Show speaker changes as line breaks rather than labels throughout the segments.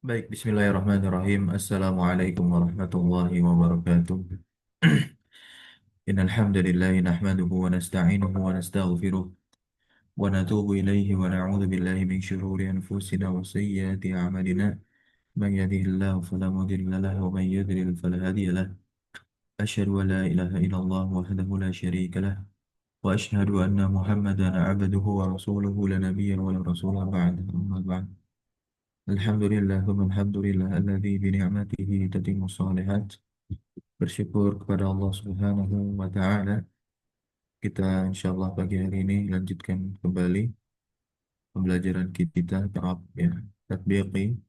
Baik, bismillahirrahmanirrahim. Assalamualaikum warahmatullahi wabarakatuh. Innal hamdalillah nahmaduhu wa nasta'inuhu wa nastaghfiruh wa natubu ilayhi wa na'udzu billahi min shururi anfusina wa sayyiati a'malina. Man yahdihillahu fala mudilla lahu wa man yudlil fala hadiya lahu. Asyhadu an la ilaha illallah wahdahu la syarika lah wa asyhadu anna Muhammadan 'abduhu wa rasuluhu la nabiyya wa la rasula ba'da. Amma ba'd. Alhamdulillah, alhamdulillah, alladzi bi ni'matihi tatimmu shalihat. Bersyukur kepada Allah Subhanahu wa Ta'ala, kita insya Allah pagi hari ini lanjutkan kembali pembelajaran kita ya, tatbiqi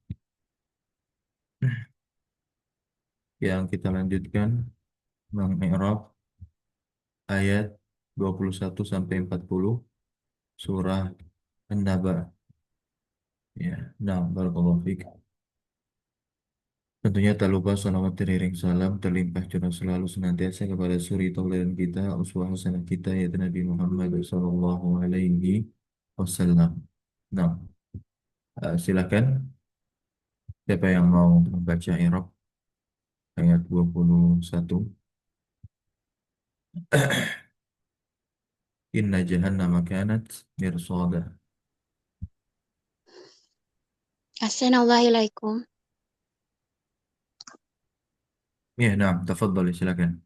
yang kita lanjutkan mengi'rab ayat 21 sampai 40 surah An-Naba. Ya, nah, barakallahu fiik. Tentunya tak lupa salawat teriring salam terlimpah curah selalu senantiasa kepada suri tauladan kita, uswah hasanah kita yaitu Nabi Muhammad sallallahu alaihi wasallam. Nah, silakan siapa yang mau membaca i'rab ayat 21. Inna jahannama kanat mirsada.
Assalamualaikum.
Ya, nah, tafadhali silakan.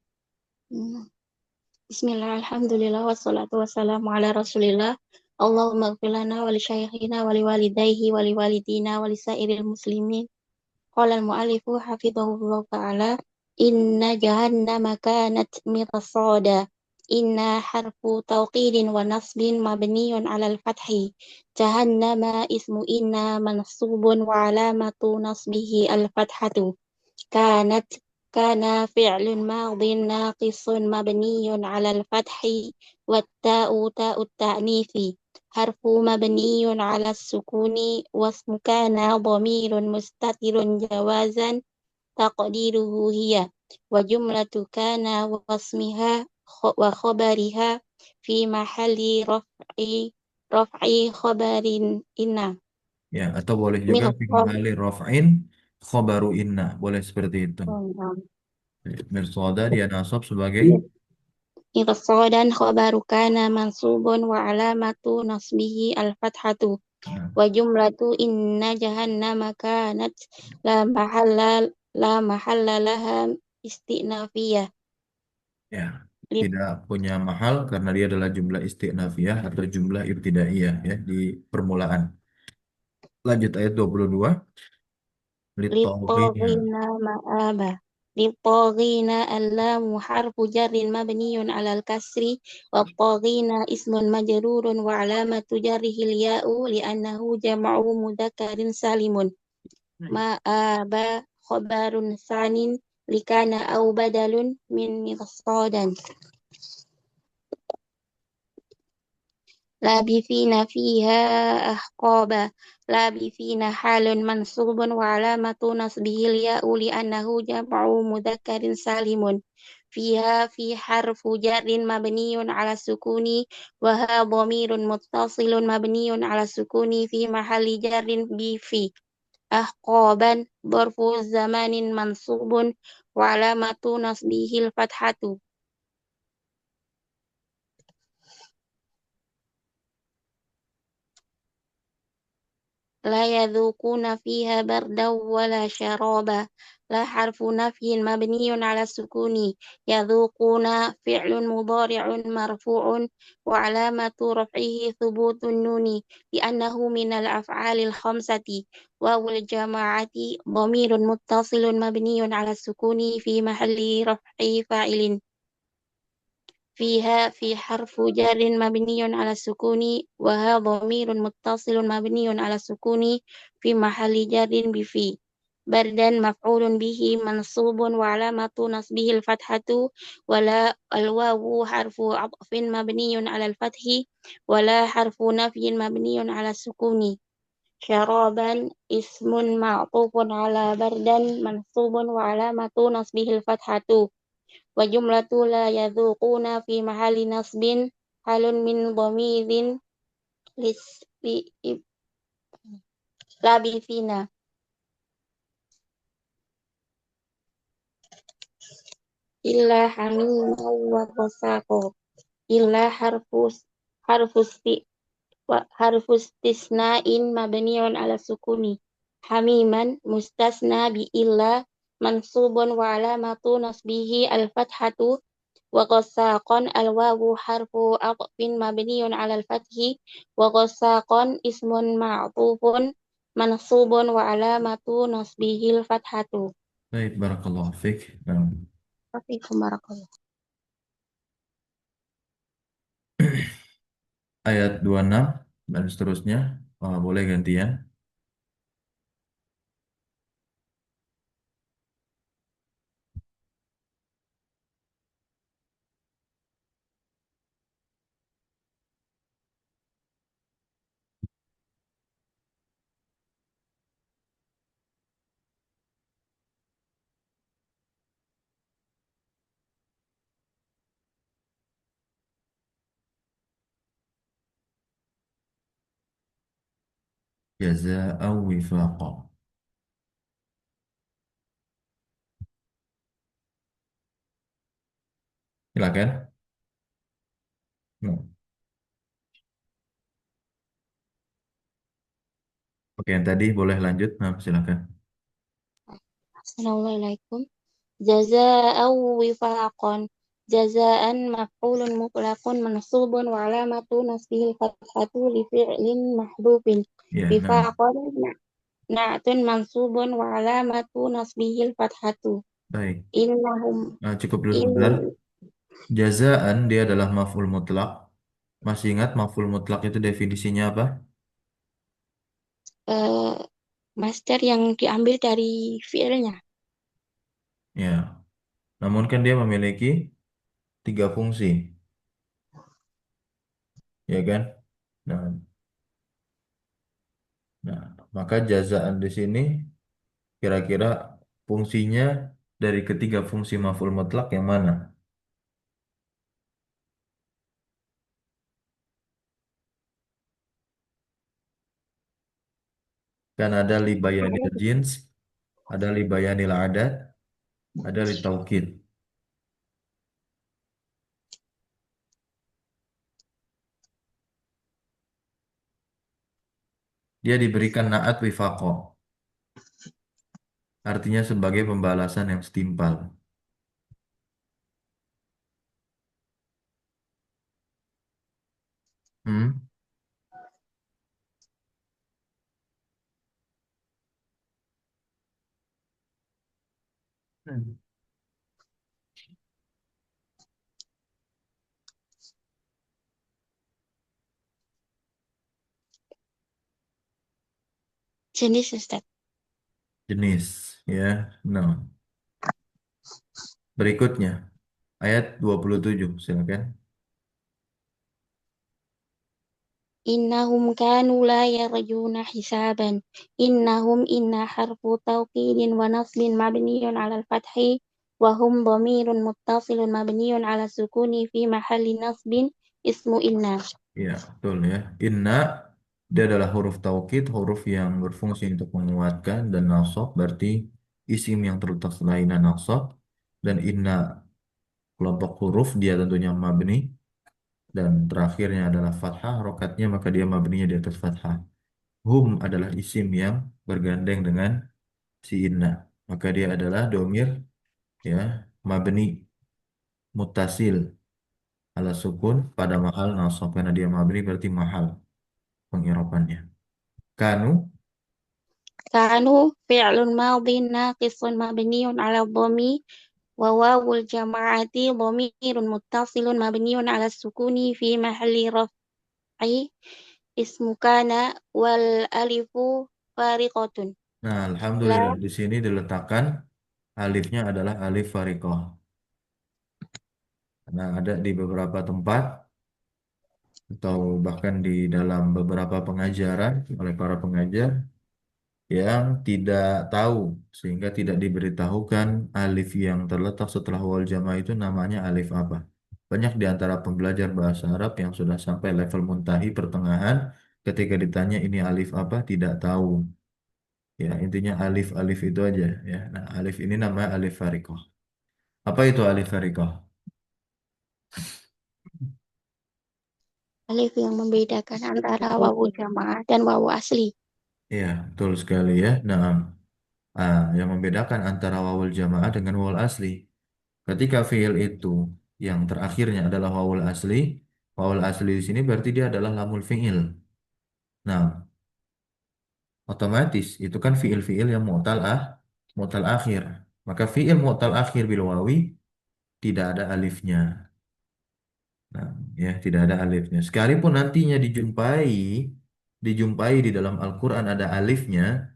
Bismillah, alhamdulillah, wassalatu wassalamu ala rasulillah. Allahumma gfir lana wa li syaikhina wa li walidayhi wa li walidina wa li sairil muslimin. Qala al-mu'allifu hafidhahullah ta'ala. Inna jahannama kanat mirsada. Inna harfu tawqidin wa nasbin mabniyun ala al-fathi. Jahannama ismu inna mansubun wa alamatu nasbihi al-fathatu. كانت كان فعل ماض ناقص مبني على الفتح والتاء تاء التأنيث حرف مبني على السكون واسم كان ضمير مستتر جوازا تقديره هي وجملة كان واسمها وخبرها في محل رفع خبر إن
Ya, atau boleh juga fi
مرصاد
mahali raf'in khabaru inna. Boleh seperti itu. Mirsada dia nasab sebagai
إرصادا خبر كان منصوب وعلامة نصبه الفتحة
nah,
وجملة إن جهنم كانت لا محل لا محل لها استئنافية
ya, tidak punya mahal karena dia adalah jumlah istinafiyah atau jumlah ibtidaiyah ya di permulaan. Lanjut ayat 22. Litaghina.
للطاغين مآبا للطاغين اللام حرف جر مبني على الكسر والطاغين اسم مجرور وعلامة جره الياء لأنه جمع مذكر سالم مآبا خبر ثان لكان أو بدل من مرصادا لابثين فيها أحقابا لابثين حال منصوب وعلامة نصبه الياء لأنه جمع مذكر سالم فيها في حرف جر مبني على السكون وها ضمير متصل مبني على السكون في محل جر بفي أحقابا ظرف زمان منصوب وعلامة نصبه الفتحة لا يذوقون فيها بردا ولا شرابا لا حرف نفي مبني على السكون يذوقون فعل مضارع مرفوع وعلامة رفعه ثبوت النون لأنه من الأفعال الخمسة واو الجماعة ضمير متصل مبني على السكون في محل رفع فاعل فيها في حرف جر مبني على السكون وها ضمير متصل مبني على السكون في محل جر بفي بردا مفعول به منصوب وعلامة نصبه الفتحة ولا الواو حرف عطف مبني على الفتح ولا حرف نفي مبني على السكون شرابا اسم معطوف على بردا منصوب وعلامة نصبه الفتحة وجملة لا يذوقون في محل نصب حال من ضمير لابثين illa hamima wa ghassaqa illa harfus harfu istisna'in mabniun ala sukuni hamiman mustasna bi illa mansubun wa alamatu nasbihi al-fathatu wa ghassaqan al-wawu harfu aqfin mabniun ala al-fathi wa ghassaqan ismun ma'tufun mansubun wa alamatu nasbihi al-fathatu.
Baik, barakallahu fiik. Nah,
Assalamualaikum warahmatullahi
ayat 26 dan seterusnya. Boleh gantian. Jazaa'an wifaqa. Silakan. Nah, oke, yang tadi boleh lanjut. Nah, silakan.
Assalamualaikum. Jazaa'an wifaqan. Jazaa'an maf'ulun mutlaqun mansubun wa alamatu nasbihil fathatu li fi'lin mahdhufin.
Ya, nah,
Wifaqan na'tun mansubun wa alamatu nasbihil fathatu.
baik.
Innahum
Nah, cukup dulu
in
sebentar. Jazaan dia adalah maf'ul mutlak. Masih ingat maf'ul mutlak itu definisinya apa?
eh, master yang diambil dari fi'ilnya.
Ya, namun kan dia memiliki tiga fungsi, ya kan? Nah, nah, maka jazaan di sini kira-kira fungsinya dari ketiga fungsi maf'ul mutlak yang mana? Kan ada li bayanil jins, ada li bayanil adat, ada li taukid. Dia diberikan naat wifaqo, artinya sebagai pembalasan yang setimpal. Hmm? Hmm.
Jenis Ustaz.
Jenis, ya. Nah, berikutnya ayat 27, silakan.
Innahum kanu la yarjuna hisaban. Innahum inna harfu tawkidin wa nasbin mabniyun ala al-fathi wa hum dhamirun muttasilun mabniyun ala sukuni fi mahalli nasbin ismu inna.
Ya, betul ya. Inna dia adalah huruf taukid, huruf yang berfungsi untuk menguatkan dan nasab berarti isim yang terletak selainan nasab dan inna kelompok huruf dia tentunya mabni dan terakhirnya adalah fathah rokatnya maka dia mabninya di atas fathah. Hum adalah isim yang bergandeng dengan si inna maka dia adalah domir ya mabni mutasil ala sukun pada mahal nasab karena dia mabni berarti mahal pengirapannya. Kanu,
Kanu fi'lun madhin naqisun mabniyun ala dhammi wa wawul jama'ati dhamirun muttasilun mabniyun ala sukuni fi mahalli raf'i ismu kana wal alifu fariqatun.
nah
La
alhamdulillah di sini diletakkan alifnya adalah alif farikoh. Nah ada di beberapa tempat atau bahkan di dalam beberapa pengajaran oleh para pengajar yang tidak tahu sehingga tidak diberitahukan alif yang terletak setelah wal jamaah itu namanya alif apa. Banyak di antara pembelajar bahasa Arab yang sudah sampai level muntahi pertengahan ketika ditanya ini alif apa tidak tahu. Ya intinya alif-alif itu aja ya. Nah alif ini namanya alif farikoh. Apa itu alif farikah?
Alif yang membedakan antara wawu jamaah dan wawu asli.
Iya, betul sekali ya. Nah, yang membedakan antara wawul jamaah dengan wawul asli. Ketika fiil itu yang terakhirnya adalah wawul asli di sini berarti dia adalah lamul fiil. Nah, otomatis itu kan fiil-fiil yang mu'tal akhir. Maka fiil mu'tal akhir bil wawi tidak ada alifnya. Nah, ya tidak ada alifnya. Sekalipun nantinya dijumpai di dalam Al-Quran ada alifnya,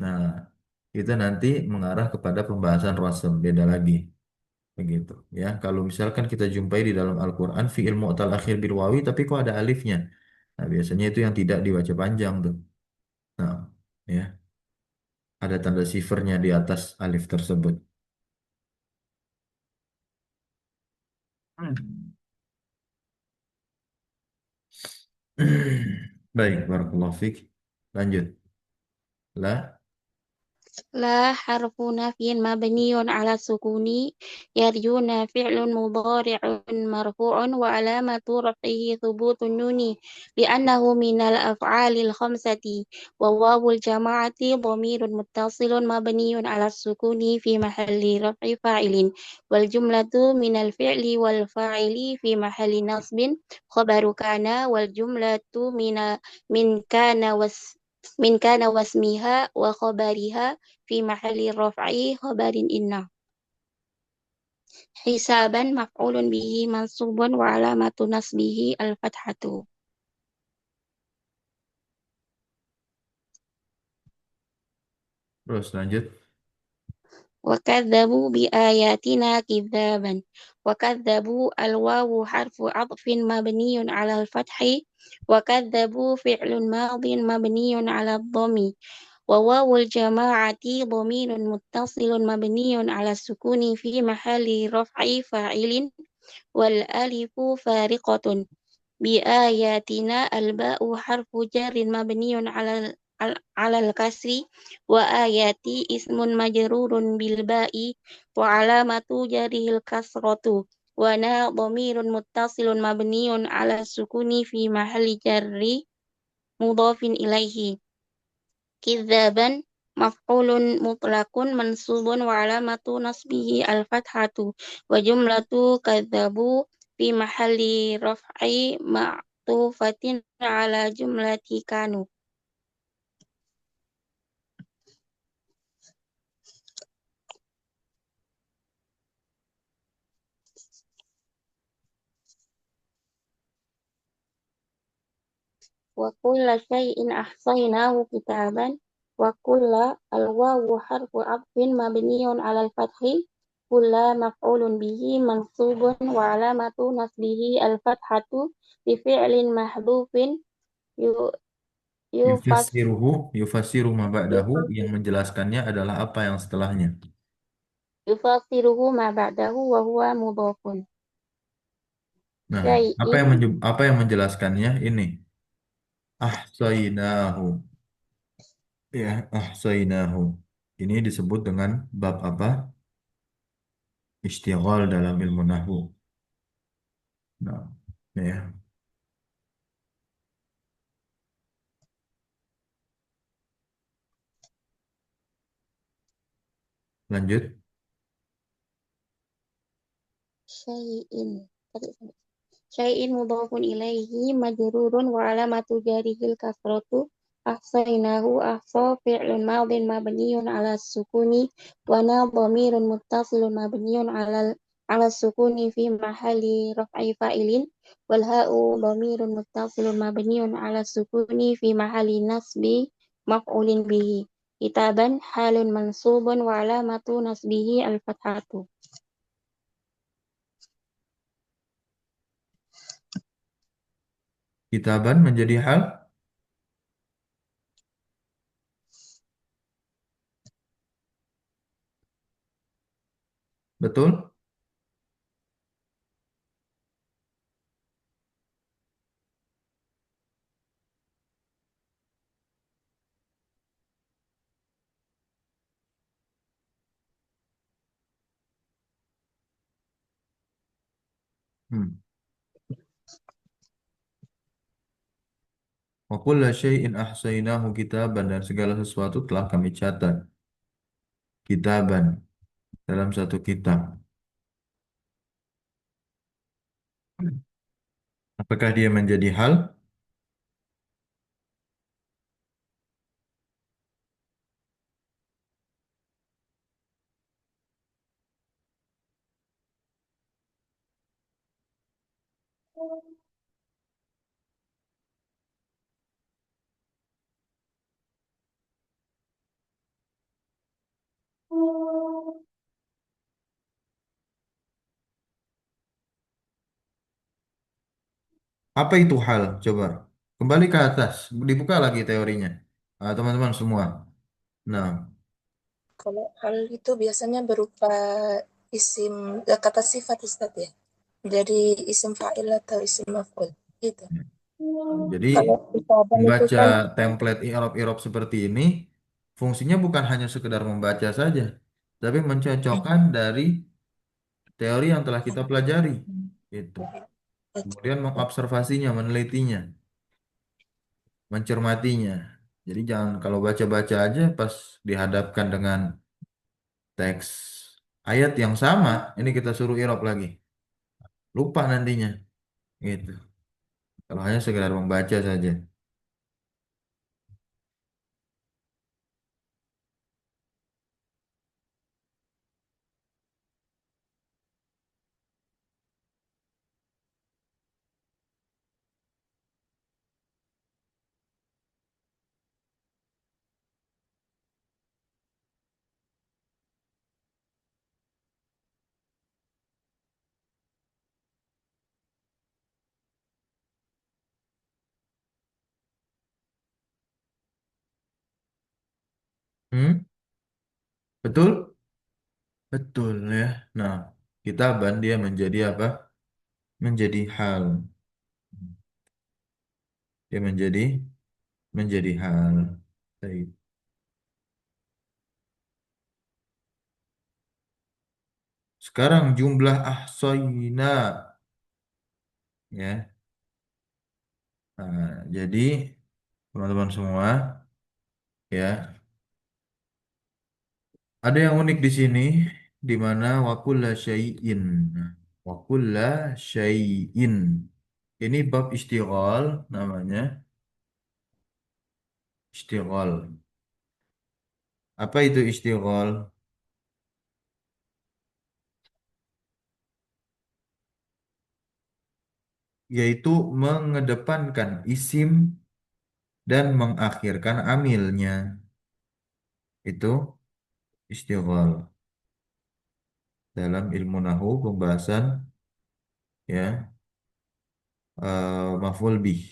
nah itu nanti mengarah kepada pembahasan rasam beda lagi, begitu. Ya, kalau misalkan kita jumpai di dalam Al-Quran fiil mu'tal akhir bil wawi, tapi kok ada alifnya? Nah, biasanya itu yang tidak dibaca panjang tuh. Nah, ya ada tanda sifernya di atas alif tersebut. Hmm. Baik, barakallahu fiik. Lanjut. La
لا حرف نفي مبني على السكون يرجون فعل مضارع مرفوع وعلامة رفعه ثبوت النون لأنه من الأفعال الخمسة وواو الجماعة ضمير متصل مبني على السكون في محل رفع فاعل والجملة من الفعل والفاعل في محل نصب خبر كان والجملة من كان واسمها وخبرها في محل رفع خبر إن حسابا مفعول به منصوب وعلامة نصبه الفتحة
terus lanjut.
وكذبوا بآياتنا كذابا وكذبوا الواو حرف عطف مبني على الفتح وكذبوا فعل ماض مبني على الضم وواو الجماعة ضمير متصل مبني على السكون في محل رفع فاعل والألف فارقة بآياتنا الباء حرف جر مبني على الكسر وآياتي اسم مجرور بالباء وعلامة جره الكسرة ونا ضمير متصل مبني على السكون في محل جر مضاف إليه كذابا مفعول مطلق منصوب وعلامة نصبه الفتحة وجملة كذبوا في محل رفع معطوفة على جملة كانوا وكل شيء أحصيناه كتابا وكل الواو حرف عطف مبني على الفتح كل مفعول به منصوب وعلامة نصبه الفتحة بفعل محذوف يفسر
Yufassiruhu ma ba'dahu yang menjelaskannya adalah apa yang setelahnya.
يفسره ما بعده وهو مضاف
Nah,
شيء
apa yang menjelaskannya ini? Ahsainahu. Ya, ahsainahu. Ini disebut dengan bab apa? Istighal dalam ilmu nahwu. Nah, ya, lanjut.
شيء شيء مضاف إليه مجرور وعلامة جاره الكسرة أحصيناه أحصى فعل ماض مبني على السكون ونا ضمير متصل مبني على السكون في محل رفع فاعل والهاء ضمير متصل مبني على السكون في محل نصب مفعول به كتابا حال منصوب وعلامة نصبه الفتحة
Kitaban menjadi hal, betul? Hmm. Wa kulla syai'in ahsainahu kitaban, dan segala sesuatu telah kami catat kitaban dalam satu kitab. Apakah dia menjadi hal? Apa itu hal? Coba kembali ke atas, dibuka lagi teorinya. Ah, teman-teman semua. Nah,
Kalau hal itu biasanya berupa isim, kata sifat Ustaz ya. Jadi isim fa'il atau isim maf'ul gitu.
jadi
Kalau kitaban itu
membaca
kan
template i'rab-i'rab seperti ini fungsinya bukan hanya sekedar membaca saja, tapi mencocokkan dari teori yang telah kita pelajari. Itu. Kemudian mengobservasinya, menelitinya, mencermatinya. Jadi jangan kalau baca-baca aja pas dihadapkan dengan teks ayat yang sama, ini kita suruh i'rab lagi. Lupa nantinya. Gitu. Kalau hanya sekedar membaca saja. Hmm? Betul? Betul ya. Nah, kitaban dia menjadi apa? Menjadi hal. Dia menjadi hal. Baik. Sekarang jumlah ahsoina ya. Nah, jadi teman-teman semua ya, ada yang unik di sini di mana wakulla syai'in. Nah, wakulla syai'in. Ini bab istighol namanya. Istighol. Apa itu istighol? Yaitu mengedepankan isim dan mengakhirkan amilnya. Itu istighol. Dalam ilmu nahu pembahasan ya, maf'ul bih,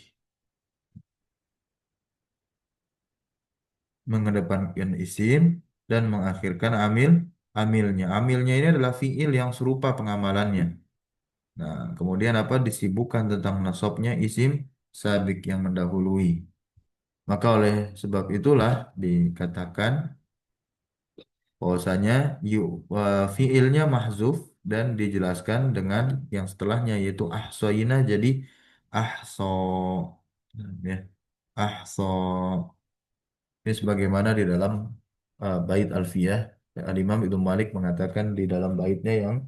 mengedepankan isim dan mengakhirkan amilnya. Amilnya ini adalah fiil yang serupa pengamalannya. Nah, kemudian apa disibukkan tentang nasabnya isim sabik yang mendahului. Maka oleh sebab itulah dikatakan bahwasanya fiilnya mahzuf dan dijelaskan dengan yang setelahnya yaitu ahsoina, jadi ahso ya, ahso. Ini sebagaimana di dalam bait Alfiyah, Al-Imam Ibnu Malik mengatakan di dalam baitnya yang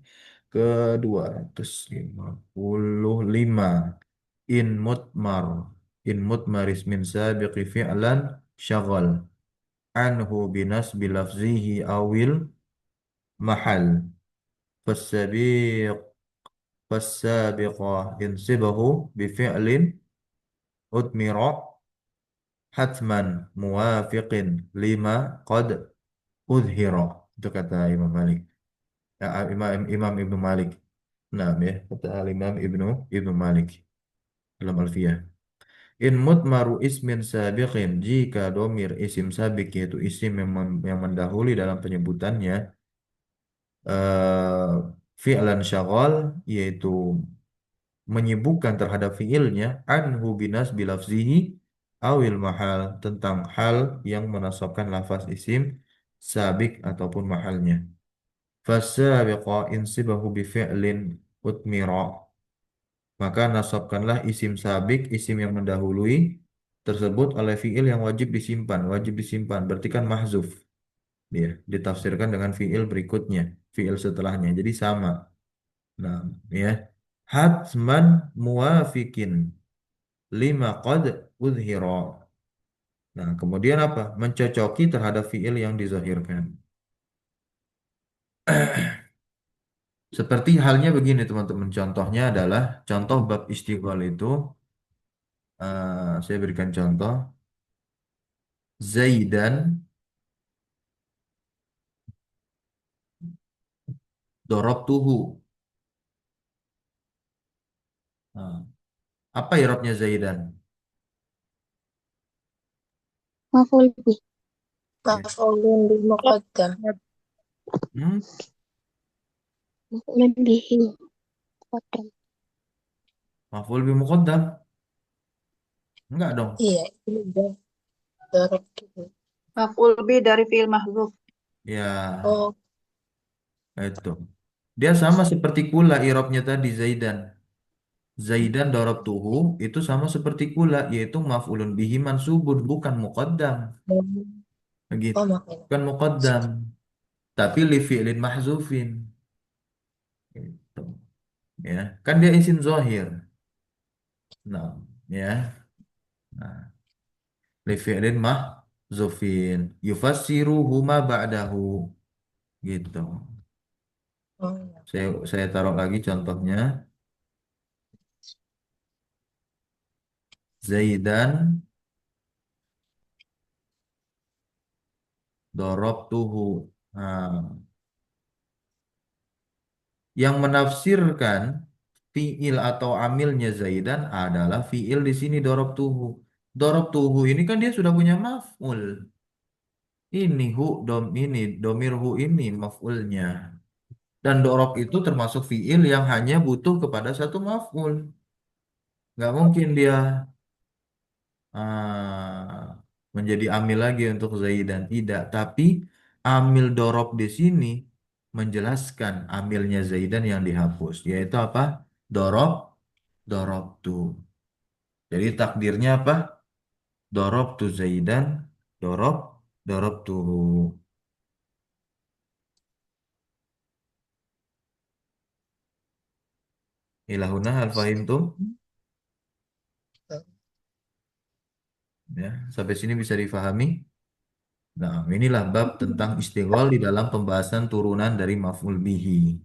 ke-255, in mutmar, in mutmaris min sabiqi fi'lan syaghal anhu binas bilafzihi awil mahal fasabiq fasabiqa insibahu bifi'lin udmira hatman muwafiqin lima qad udhira. Itu kata Imam Malik. Ya, Imam Ibnu Malik. Nah, ya, kata Imam Ibnu Malik dalam Alfiyah. In mutmaru ismin sabiqin, jika domir isim sabik yaitu isim yang mendahului dalam penyebutannya eh fi'lan syaghal, yaitu menyibukkan terhadap fiilnya, anhu binas bilafzihi awil mahal, tentang hal yang menasabkan lafaz isim sabik ataupun mahalnya. Fasabiqa insibahu bifi'lin utmira, Maka nasabkanlah isim sabik, isim yang mendahului tersebut oleh fiil yang wajib disimpan. Wajib disimpan, berarti kan mahzuf. Dia ditafsirkan dengan fiil berikutnya, fiil setelahnya. Jadi sama. Nah, ya. Hatman muwafikin lima qad udhira. Nah, kemudian apa? Mencocoki terhadap fiil yang dizahirkan. Seperti halnya begini teman-teman. Contohnya adalah contoh bab istighfar itu saya berikan contoh Zaidan dorobtuhu. Nah, apa irobnya Zaidan?
Maf'ul bih.
Ya.
Maf'ulun bil muqaddam.
Hmm?
Maf'ulun bihi. Qadam.
Maf'ul bi muqaddam? Enggak dong.
Iya, itu dorok gitu.
Maf'ul bi dari fi'il mahdzuf.
Ya,
Oh,
itu. Dia sama seperti kula irobnya tadi Zaidan. Zaidan dorobtuhu itu sama seperti kula yaitu maf'ulun bihi mansubun bukan muqaddam. Begitu.
oh makanya.
Bukan muqaddam, tapi li fi'lin mahzufin. Gitu. Ya, kan dia isim zahir. Nah, ya. Nah, li fi'lin mahzufin yufassiruhu ma ba'dahu gitu.
Oh, iya.
Saya taruh lagi contohnya. Zaidan dorobtuhu. Nah, yang menafsirkan fiil atau amilnya Zaidan adalah fiil di sini dorobtuhu. Dorobtuhu ini kan dia sudah punya maf'ul. Ini ini domir hu ini maf'ulnya. Dan dorob itu termasuk fiil yang hanya butuh kepada satu maf'ul. Nggak mungkin dia menjadi amil lagi untuk Zaidan. Tidak. Tapi amil dorob di sini menjelaskan amilnya Zaidan yang dihapus. Yaitu apa? Dorob, dorob tu. Jadi takdirnya apa? Dorob tu Zaidan, dorob, dorob tu. Ilahuna hal fahimtum? Ya, sampai sini bisa difahami? Nah, inilah bab tentang istighol di dalam pembahasan turunan dari maf'ul bihi.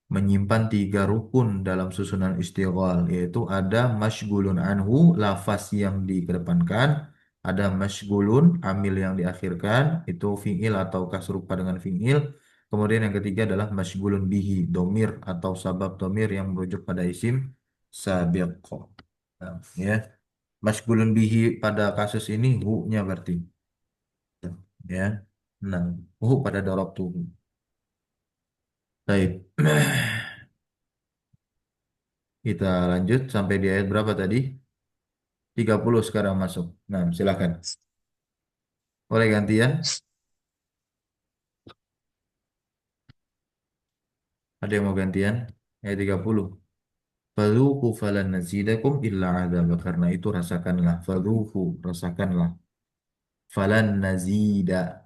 Menyimpan tiga rukun dalam susunan istighol, yaitu ada masyghulun anhu, lafaz yang dikedepankan, ada masyghulun, amil yang diakhirkan, itu fi'il ataukah serupa dengan fi'il. Kemudian yang ketiga adalah masyghulun bihi, domir atau sabab domir yang merujuk pada isim sabiq. Nah, ya, masyghulun bihi pada kasus ini hu-nya berarti. Ya. Nah, pada dorab tuh. Baik. Kita lanjut sampai di ayat berapa tadi? 30 sekarang masuk. Nah, silakan. Boleh gantian? Ada yang mau gantian? Ayat 30. Fadhuku falan nazidakum illa adzab. Karena itu rasakanlah. Fadhuku, rasakanlah. Falan nazida.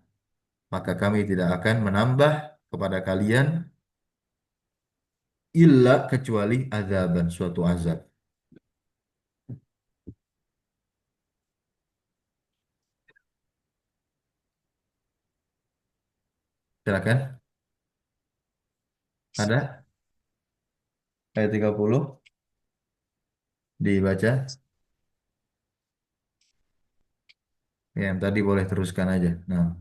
Maka kami tidak akan menambah kepada kalian illa kecuali azaban, suatu azab. Silakan. Ada ayat 30 dibaca. Yang tadi boleh teruskan aja. Nah,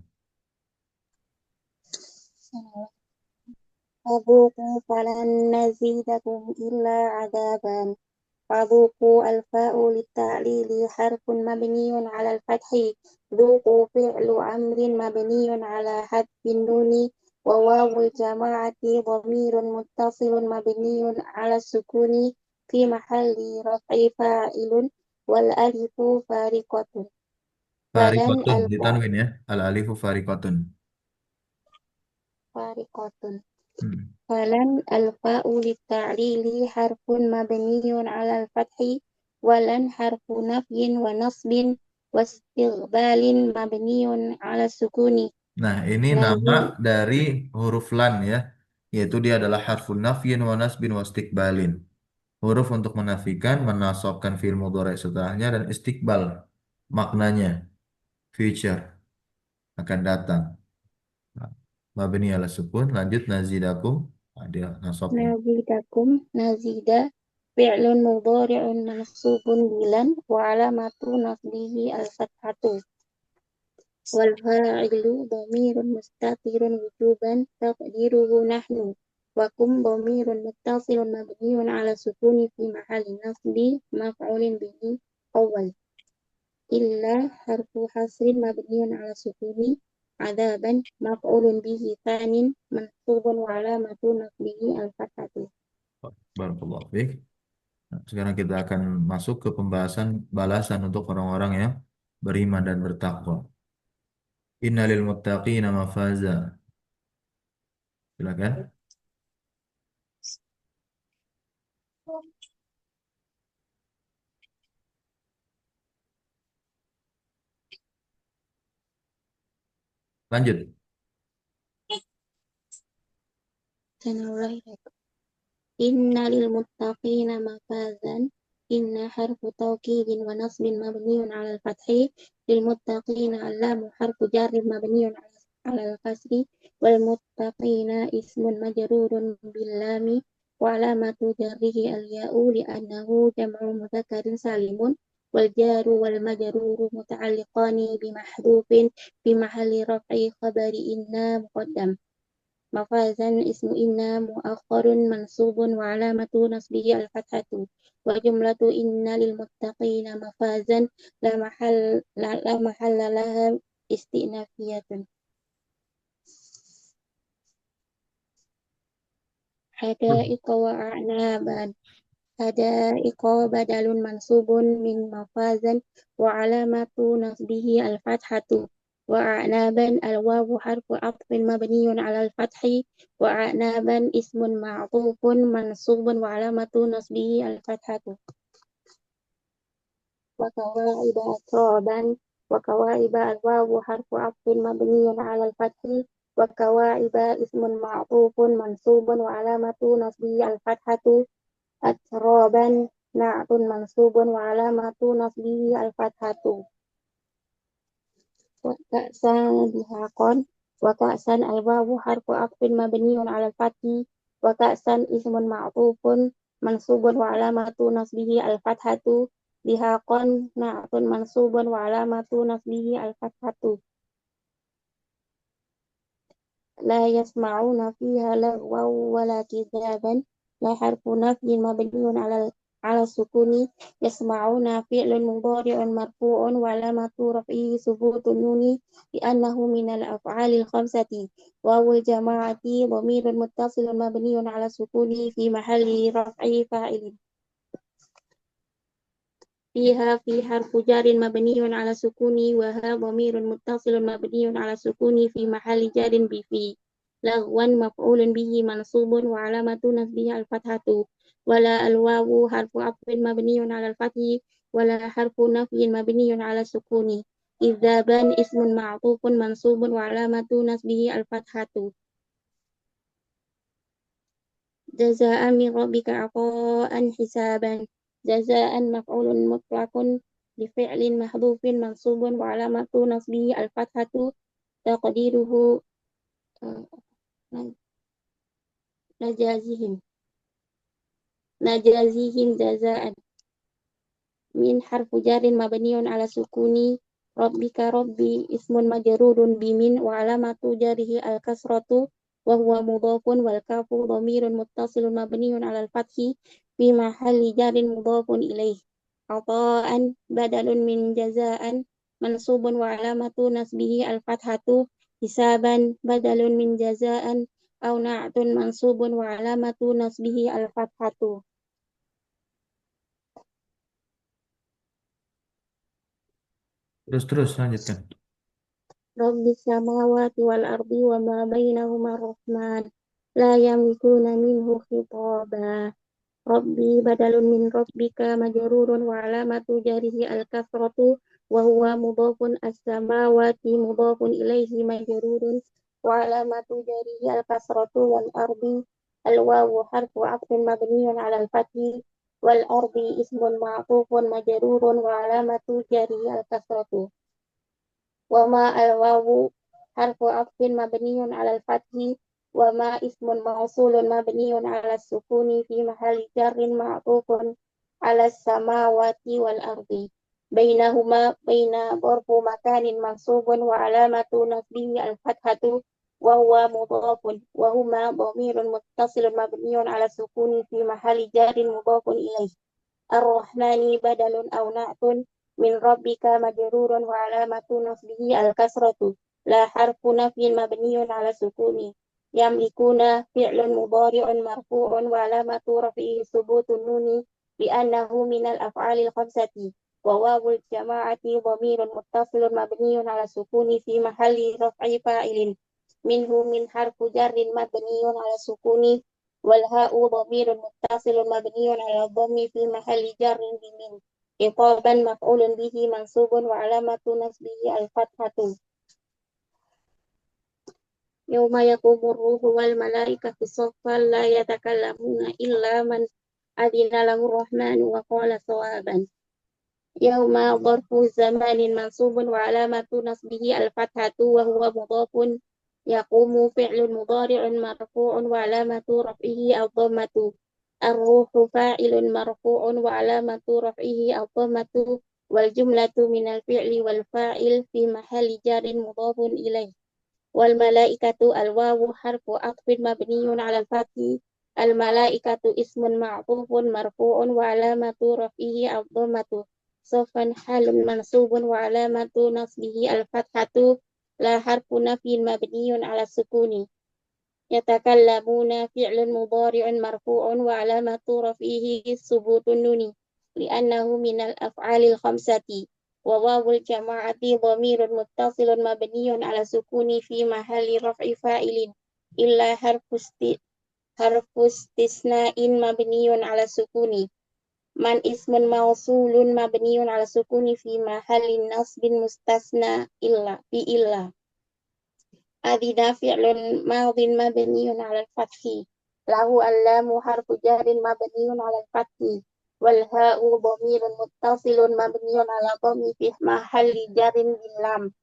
فذوقوا فلن نزيدكم إلا عذابا. فذوقوا الفاء للتعليل حرف مبني على الفتح. ذوقوا فعل أمر مبني على حذف النون. وواو الجماعة ضمير متصل مبني على السكون في محل رفع فاعل. والألف فارقة. فلن
farikotun
الفاء
ditanwin ya. Al alifu farikotun.
فارقة.
Hmm.
فلن الفاء للتعليل حرف مبني على الفتح ولن حرف نفي ونصب واستقبال مبني على السكون
Nah, ini nama
نزيد
dari huruf lan ya, yaitu dia adalah harfun nafyin wa nasbin wa istiqbalin. Huruf untuk menafikan, menasobkan fi'il mudhari setelahnya dan istiqbal maknanya future akan datang. Nah, mabni ala sukun, lanjut nazidakum, ada nasobnya.
نزيدكم نزيد فعل مضارع منصوب بلن وعلامة نصبه الفتحة والفاعل ضمير مستتر وجوبا تقديره نحن وكم ضمير متصل مبني على السكون في محل نصب مفعول به أول إلا حرف حصر مبني على السكون عذابا مفعول به ثان منصوب وعلامة نصبه الفتحة.
Barakallahu fiik. Nah, sekarang kita akan masuk ke pembahasan balasan untuk orang-orang yang beriman dan bertakwa. Innalil muttaqina mafaza. Silakan. Lanjut.
إن للمتقين مفازا إن حرف توكيد ونصب مبني على الفتح للمتقين اللام حرف جر مبني على الكسر والمتقين اسم مجرور باللام وعلامة جره الياء لأنه جمع مذكر سالم والجار والمجرور متعلقان بمحذوف في محل رفع خبر إن مقدم مفازا اسم إن مؤخر منصوب وعلامة نصبه الفتحة وجملة إن للمتقين مفازا لا محل لها استئنافية حدائق وأعنابا حدائق بدل منصوب من مفازا وعلامة نصبه الفتحة وأعنابا الواو حرف عطف مبني على الفتح وأعنابا اسم معطوف منصوب وعلامة نصبه الفتحة وكواعب أترابا وكواعب الواو حرف عطف مبني على الفتح وكواعب اسم معطوف منصوب وعلامة نصبه الفتحة أترابا نعت منصوب وعلامة نصبه الفتحة وكأسا دهاقا وكأسا الواو حرف عطف مبني على الفتح وكأسا اسم معطوف منصوب وعلامة نصبه الفتحة دهاقا نعت منصوب وعلامة نصبه الفتحة لا يسمعون فيها لغوا ولا كذابا لا حرف نفي مبني على السكون يسمعون فعل مضارع مرفوع وعلامة رفعه ثبوت النون لأنه من الأفعال الخمسة واو الجماعة ضمير متصل مبني على السكون في محل رفع فاعل فيها في حرف جار مبني على السكون وها ضمير متصل مبني على السكون في محل جار بفي لغوا مفعول به منصوب وعلامة نصبه الفتحة ولا الواو حرف عطف مبني على الفتح ولا حرف نفي مبني على السكون إذا بان اسم معطوف منصوب وعلامة نصبه الفتحة جزاء من ربك عطاء حسابا جزاء مفعول مطلق لفعل محذوف منصوب وعلامة نصبه الفتحة تقديره نجازيهم جزاء من حرف جر مبني على سكون ربك ربي اسم مجرور بمن وعلامة جره الكسرة وهو مضاف والكاف ضمير متصل مبني على الفتح في محل جر مضاف إليه عطاء بدل من جزاء منصوب وعلامة نصبه الفتحة حسابا بدل من جزاء أو نعت منصوب وعلامة نصبه الفتحة
Terus lanjutkan.
رب السماوات والأرض وما بينهما الرحمن لا يملكون منه خطابا ربي بدل من ربك مجرور وعلامة جره الكسرة وهو مضاف السماوات مضاف إليه مجرور وعلامة جره الكسرة والأرض الواو حرف عطف مبني على الفتح والأرض اسم معطوف مجرور وعلامة جره الكسرة وما الواو حرف عطف مبني على الفتح وما اسم موصول مبني على السكون في محل جر معطوف على السماوات والأرض بينهما بين ظرف مكان منصوب وعلامة نصبه الفتحة وهو مضاف وهما ضمير متصل مبني على السكون في محل جر مضاف إليه الرحمن بدل أو نعت من ربك مجرور وعلامة نصبه الكسرة لا حرف نفي مبني على السكون يملكون فعل مضارع مرفوع وعلامة رفعه ثبوت النون لأنه من الأفعال الخمسة وواو الجماعة ضمير متصل مبني على السكون في محل رفع فاعل منه من حرف جر مبني على السكون والهاء ضمير متصل مبني على الضم في محل جر بمن خطابا مفعول به منصوب وعلامة نصبه الفتحة يوم يقوم الروح والملائكة صفا لا يتكلمون إلا من أذن له الرحمن وقال صوابا يوم ظرف زمان منصوب وعلامة نصبه الفتحة وهو مضاف يقوم فعل مضارع مرفوع وعلامة رفعه الضمة الروح فاعل مرفوع وعلامة رفعه الضمة والجملة من الفعل والفاعل في محل جر مضاف إليه والملائكة الواو حرف عطف مبني على الفتح الملائكة اسم معطوف مرفوع وعلامة رفعه الضمة صفا حال منصوب وعلامة نصبه الفتحة لا حرف نفي مبني على السكون يتكلمون فعل مضارع مرفوع وعلامة رفعه ثبوت النون لأنه من الأفعال الخمسة وواو الجماعة ضمير متصل مبني على السكون في محل رفع فاعل إلا حرف استثناء مبني على السكون من اسم موصول مبني على السكون في محل نصب مستثنى إلا أذن فعل ماض مبني على الفتح له اللام حرف جر مبني على الفتح والهاء ضمير متصل مبني على ضم في محل جر باللام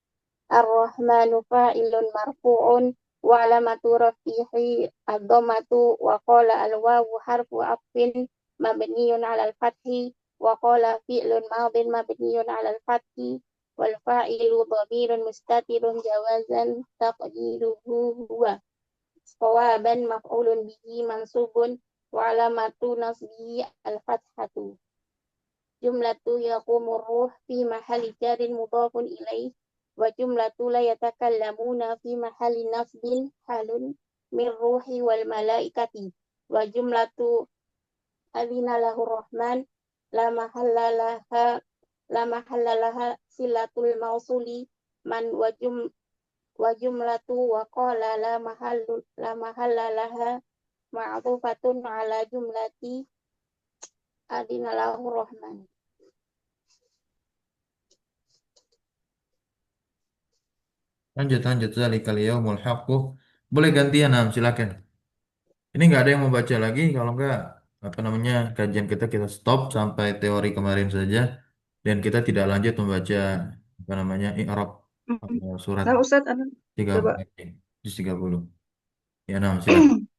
الرحمن فاعل مرفوع وعلامة رفعه الضمة وقال الواو حرف عطف مبني على الفتح وقال فعل ماض مبني على الفتح والفاعل ضمير مستتر جوازا تقديره هو صوابا مفعول به منصوب وعلامة نصبه الفتحة جملة يقوم الروح في محل جر مضاف إليه وجملة لا يتكلمون في محل نصب حال من روح والملائكة وجملة أذن له الرحمن لا محل لها صلة الموصول من وجملة وقال لا محل لها معطوفة على جملة أذن له الرحمن.
Lanjut zalikal yaumul haqqu. Boleh gantian, Nam, silakan. Ini nggak ada yang mau baca lagi. Kalau nggak, apa namanya, kajian kita stop sampai teori kemarin saja, dan kita tidak lanjut membaca apa namanya i'rab surat
Nah, Ustadz, anu, coba.
30 ini, juz 30. Ya, Nam, silakan.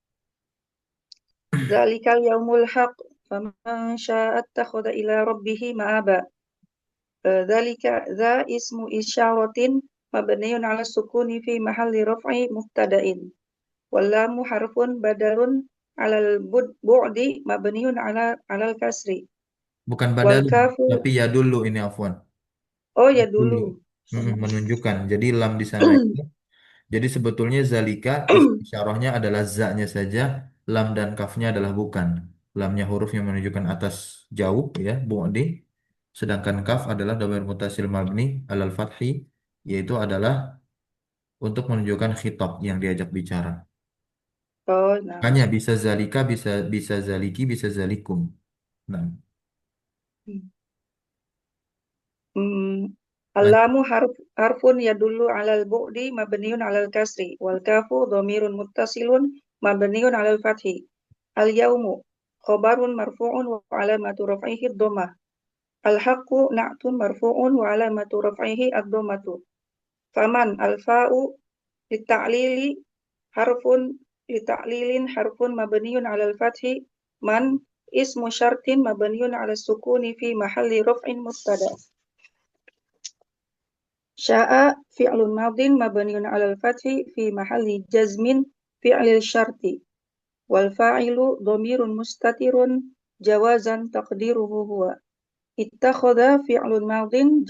Zalikal yaumul haq, faman syaa'a attakhadha ila rabbihi ma'aba. Zalika za ismu isyaratin mabniun ala sukuni fi mahalli raf'i mubtada'in. Wallamu harfun badalun alal bu'di mabniun alal kasri.
Bukan
Wal
badal,
kafu,
tapi ya dulu ini afwan.
oh ya
Dulu.
dulu.
Menunjukkan. Jadi lam di sana itu. Jadi sebetulnya zalika isyarahnya adalah za-nya saja, lam dan kafnya adalah bukan. Lamnya huruf yang menunjukkan atas jauh ya, bu'di. Sedangkan kaf adalah dhamir mutasil mabni alal fathi, yaitu adalah untuk menunjukkan khitab yang diajak bicara.
Oh, nah.
Makanya bisa zalika, bisa bisa zaliki, bisa zalikum. Nah,
Hmm.
lan-
Allamu harfun yadullu alal bu'di mabniun alal kasri wal kafu dhamirun muttasilun mabniun alal fathi. Al yaumu khabarun marfu'un wa alamatu raf'ihi dhammah. Al haqqu na'tun marfu'un wa alamatu raf'ihi ad-dhammatu. Faman al fa'u lita'lili harfun lita'lilin harfun mabniun alal fathi. Man ismu syartin mabniun alal sukuni fi mahalli raf'in mubtada. Sya'a fi'lun madin mabniun 'alal fathi fi mahalli jazmin fi'lil syarti wal fa'ilu dhamirun mustatirun jawazan taqdiruhu huwa. Ittakhadha fi'lun madin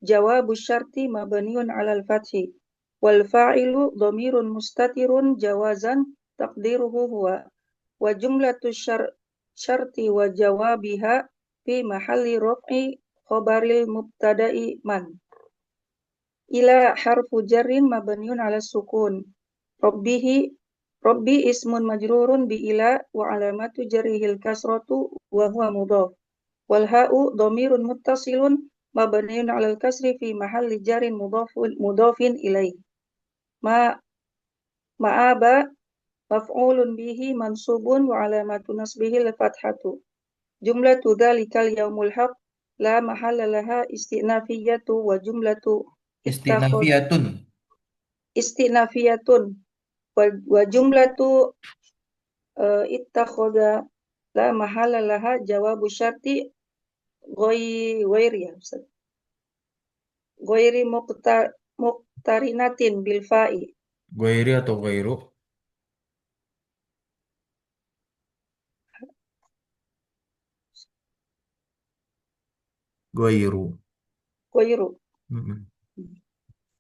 jawabu syarti mabniun 'alal fathi wal fa'ilu dhamirun mustatirun jawazan taqdiruhu huwa. Wa jumlatu syarti wa jawabiha fi mahalli raf'i khabaril mubtada'i man. Ila harfu jarrin mabniun ala sukun. Rabbihi Rabbi ismun majrurun bi ila wa alamatu jarrihil kasratu wa huwa mudhaf. Wal ha'u dhamirun muttasilun mabniun ala al-kasri fi mahalli jarrin mudhafin ilaih. Ma ma'aba maf'ulun bihi mansubun wa alamatu nasbihi al-fathatu. Jumlatu dhalikal yaumul haq la mahalla laha istinafiyatu wa jumlatu ittakhad
istinafiyatun.
istinafiyatun wa jumlatu ittakhadha la mahala laha jawabu syarti ghairi ya Ustaz. Ghairi muqtarinatin bil fa'i.
Goiri atau goiru? Goiru.
Ghairu.
Mm-mm.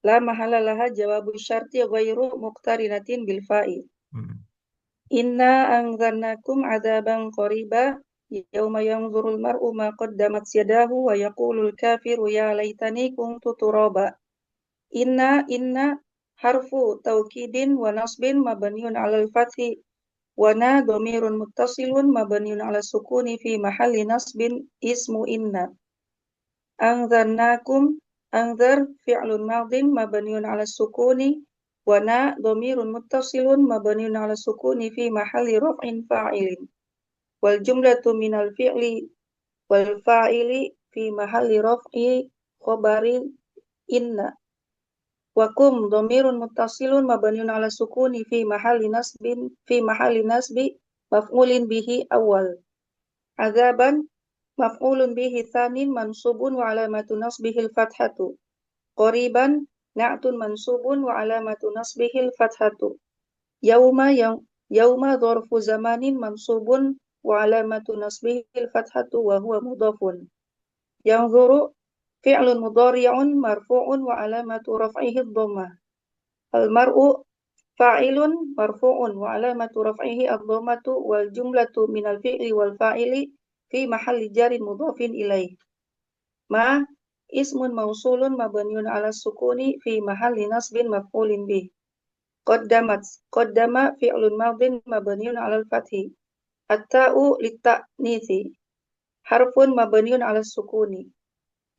La mahala laha jawabu syarti ghairu muqtarinatin bil fa'i.
Mm-mm.
Inna anzarnakum adzaban qariba yauma yanzurul mar'u ma qaddamat yadahu wa yaqulul kafiru ya laitani kuntu turaba. Inna harfu taukidin wa nasbin mabniun 'alal fathi wa na dhamirun muttasilun mabniun 'ala sukuni fi mahalli nasbin ismu inna. Anzarnakum anzar fi'lun madin mabniun 'ala sukuni wa na dhamirun muttasilun mabniun 'ala sukuni fi mahalli raf'in fa'ilin. Wal jumlatu minal fi'li wal fa'ili fi mahalli raf'i khabari inna. Wakum dhamirun muttasilun mabniun 'ala sukuni fi mahalli nasbi maf'ulin bihi awal. Adzaban maf'ulun bihi tsanin mansubun wa 'alamatu nasbihil fathatu. Qariban na'tun mansubun wa 'alamatu nasbihil fathatu. Yauma dzarfu zamanin mansubun wa 'alamatu nasbihil fathatu wa huwa mudhafun. Yanzuru fi'lun mudhari'un marfu'un wa 'alamatu raf'ihi dhammah. Al-mar'u fa'ilun marfu'un wa 'alamatu raf'ihi ad-dhammatu wal jumlatu minal fi'li wal fa'ili fi mahalli jarin mudhafin ilaih. Ma ismun mausulun mabniun 'ala sukuni fi mahalli nasbin maf'ulin bih. Qaddama fi'lun madin mabniun 'ala al-fathi. At-ta'u lit-ta'nitsi harfun mabniun 'ala sukuni.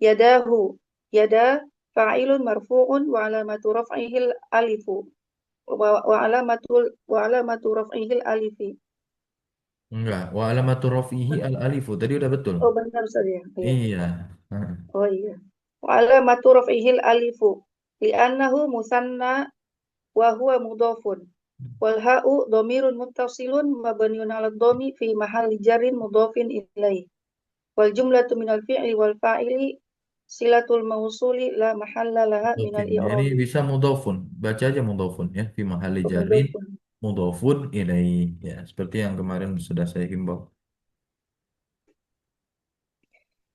Yadahu yada fa'ilun marfu'un wa 'alamatu raf'ihi al-alifu. Wa alamatu raf'ihil alifi.
Enggak. Wa alamatu rafihi al alifu. Tadi udah betul.
Oh benar saja. Iya.
Iya. Heeh.
Oh iya. Wa alamatu raf'ihil alifu li'annahu musanna wa huwa mudhafun. Wal ha'u dhamirun muttasilun mabniun 'ala dhammi fi mahalli jarrin mudhafin ilaih. Wal jumlatu minal fi'li wal fa'ili silatul mausuli la mahalla laha
Oke,
minal
ini
i'rabi.
bisa mudhofun. Baca aja mudhofun ya. Fi mahalli
Oh,
jarrin
mudhafun.
mudhofun ilaih. Ya, seperti yang kemarin sudah saya himbau.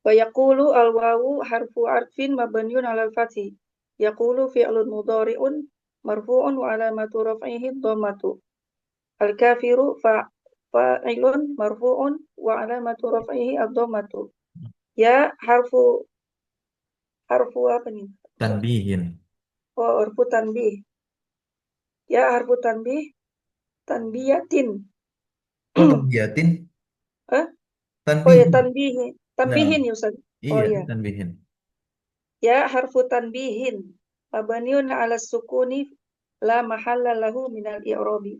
Wa yaqulu al-wawu harfu arfin mabniun 'alal fathi. Yaqulu fi'lun mudhari'un marfu'un wa 'alamatu raf'ihi dhammatu. Al-kafiru fa'ilun marfu'un wa 'alamatu raf'ihi ad-dhammatu. Ya harfu apa nih?
Tanbihin.
Oh, harfu tanbih. Ya harfu tanbih tanbiyatin.
Oh, tanbiyatin.
Oh ya,
Tanbihin.
tanbihin.
Nah,
Tanbihin ya Ustaz. Oh
iya,
ya.
tanbihin.
Ya harfu tanbihin. Mabniun ala sukuni la mahalla lahu minal i'rabi.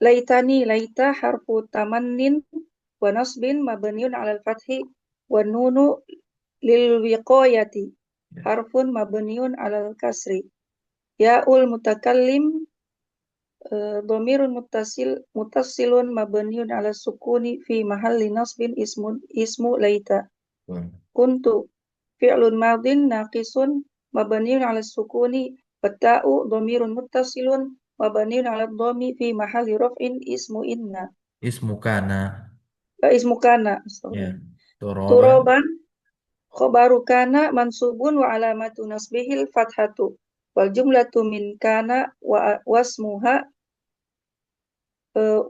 Laitani laita harfu tamannin wa nasbin mabniun ala al-fathi wa nunu lil wiqayati
Ya.
harfun mabniun ala al-kasri. Ya'ul mutakallim dhamirun muttasilun mabniun ala sukuni fi mahalli nasbin ismu laita.
Boleh.
Kuntu fi'lun madin naqisun mabniun ala sukuni watta'u dhamirun muttasilun mabniun ala dhammi fi mahalli raf'in ismu inna.
Ismu kana.
Ismu kana.
Ya. Toroba.
Turoban khobaru kana mansubun wa alamatu nasbihil fathatu wal jumlatu min kana wa wasmuha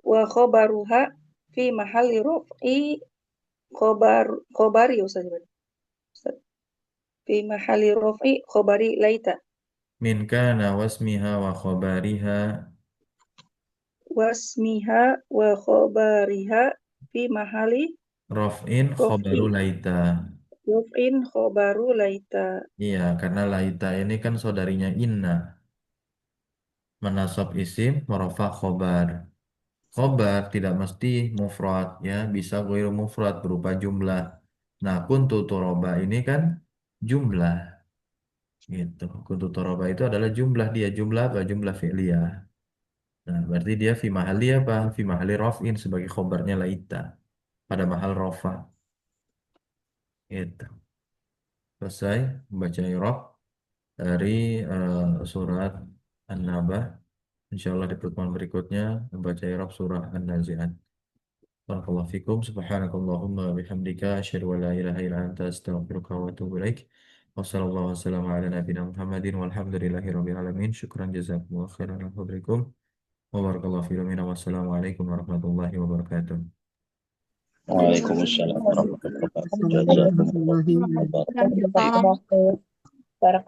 wa khobaruha fi mahalli raf'i khobari Ustaz. Fi mahalli raf'i khobari laita.
Min kana wasmiha wa khobariha.
Wasmiha wa khobariha fi mahalli
Raf'in khobaru laita.
raf'in khobaru laita.
Iya, karena laita ini kan saudarinya inna. Menasab isim, merofak khobar. Khobar tidak mesti mufrad, ya, bisa ghairu mufrad berupa jumlah. Nah, kuntu toroba ini kan jumlah, gitu. Kuntu toroba itu adalah jumlah, dia jumlah apa? Jumlah fi'liyah. Nah, berarti dia fi mahali apa? Fi mahali raf'in sebagai khobarnya laita pada mahal rofa. Gitu. Selesai membaca i'rab dari surat An-Naba. Insyaallah di pertemuan berikutnya membaca i'rab surah An-Nazi'at. Barakallahu fikum. Subhanakallahumma wa bihamdika asyhadu an la ilaha illa anta astaghfiruka wa atubu ilaik. Wassallallahu wasallam ala nabiyyina Muhammadin walhamdulillahi rabbil alamin. Syukran jazakumullahu khairan ala hudrikum. Wa barakallahu fiikum. Wassalamualaikum warahmatullahi wabarakatuh.
Waalaikumsalam warahmatullahi wabarakatuh. Jazakumullah khairan.
Waalaikumsalam.